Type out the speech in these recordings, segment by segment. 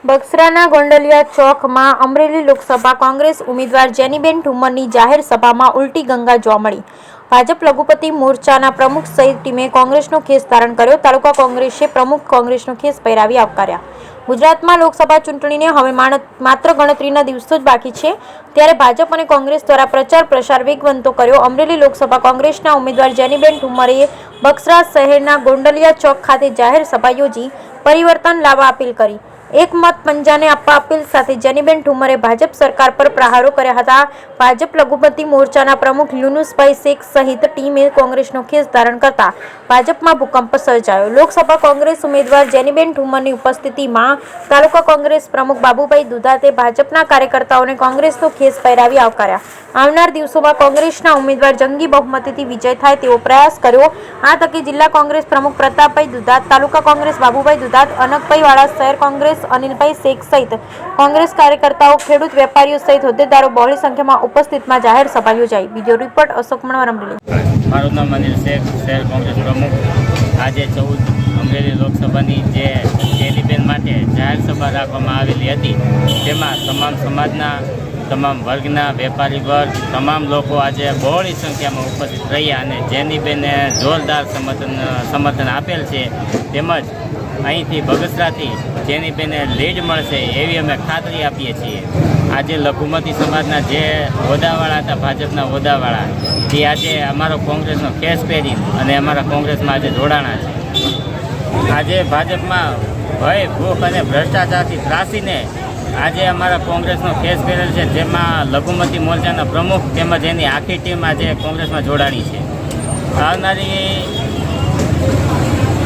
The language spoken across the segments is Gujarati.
બગસરાના ગોંડલિયા ચોકમાં અમરેલી લોકસભા કોંગ્રેસ ઉમેદવાર જેનીબેન ઠુમ્મરની જાહેર સભામાં ઉલટી ગંગા જોવા મળી। ભાજપ લઘુમતી મોરચાના પ્રમુખ સહિત ટીમે કોંગ્રેસનો ખેસ ધારણ કર્યો। તાલુકા કોંગ્રેસે પ્રમુખ કોંગ્રેસનો ખેસ પહેરાવી આવકાર્યા। ગુજરાતમાં લોકસભા ચૂંટણીને હવે માત્ર ગણતરીના દિવસો જ બાકી છે, ત્યારે ભાજપ અને કોંગ્રેસ દ્વારા પ્રચાર પ્રસાર વેગવંતો કર્યો। અમરેલી લોકસભા કોંગ્રેસના ઉમેદવાર જેનીબેન ઠુમ્મરે બગસરા શહેરના ગોંડલિયા ચોક ખાતે જાહેર સભા યોજી પરિવર્તન લાવવા અપીલ કરી। એક મત પંજાને આપવા અપીલ સાથે જેનીબેન ઠુમ્મરે ભાજપ સરકાર પર પ્રહારો કર્યા હતા। ભાજપ લઘુમતી મોરચાના પ્રમુખ યુનુસભાઈ શેખ સહિત ટીમે કોંગ્રેસનો ખેસ ધારણ કરતા ભાજપમાં ભૂકંપ સર્જાયો। લોકસભા કોંગ્રેસ ઉમેદવાર જેનીબેન ઠુમ્મરની ઉપસ્થિતિમાં તાલુકા કોંગ્રેસ પ્રમુખ બાબુભાઈ દુધાતે ભાજપના કાર્યકર્તાઓને કોંગ્રેસનો ખેસ પહેરાવી આવકાર્યા। આવનાર દિવસોમાં કોંગ્રેસના ઉમેદવાર જંગી બહુમતીથી વિજય થાય તેવો પ્રયાસ કર્યો। આ તકે જિલ્લા કોંગ્રેસ પ્રમુખ પ્રતાપભાઈ દુધાત, તાલુકા કોંગ્રેસ બાબુભાઈ દુધાત, અનકભાઈ વાળા, શહેર કોંગ્રેસ અનિલભાઈ શેખ સહિત કોંગ્રેસ કાર્યકર્તાઓ, ખેડૂત વેપારીઓ સહિત હોદ્દેદારો બહોળી સંખ્યામાં ઉપસ્થિતમાં જાહેર સભા યોજાઈ। Video report Ashok Manvar, Amreli. મારું નામ અનિલ શેખ, શહેર કોંગ્રેસ પ્રમુખ। આજે 14 અમરેલી લોકસભાની જે જેનીબેન માટે જાહેર સભા રાખવામાં આવેલી હતી, તેમાં તમામ સમાજના, તમામ વર્ગના, વેપારી વર્ગ, તમામ લોકો આજે બહોળી સંખ્યામાં ઉપસ્થિત રહ્યા અને જેનીબેનને જોરદાર સમર્થન આપેલ છે। તેમજ અહીંથી બગસરાથી જેનીબેનને લીડ મળશે એવી અમે ખાતરી આપીએ છીએ। આજે લઘુમતી સમાજના જે હોદ્દાવાળા હતા, ભાજપના હોદ્દાવાળા, તે આજે અમારો કોંગ્રેસનો ખેસ પહેરી અને અમારા કોંગ્રેસમાં આજે જોડાણા છે। આજે ભાજપમાં ભય, ભૂખ અને ભ્રષ્ટાચારથી ત્રાસીને આજે અમારા કોંગ્રેસનો ખેસ પહેરેલ છે, જેમાં લઘુમતી મોરચાના પ્રમુખ તેમજ એની આખી ટીમ આજે કોંગ્રેસમાં જોડાણી છે। આવનારી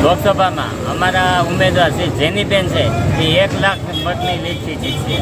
લોકસભામાં અમારા ઉમેદવાર શ્રી જેનીબેન છે, એ 1 લાખ મતની લીડથી જીતશે।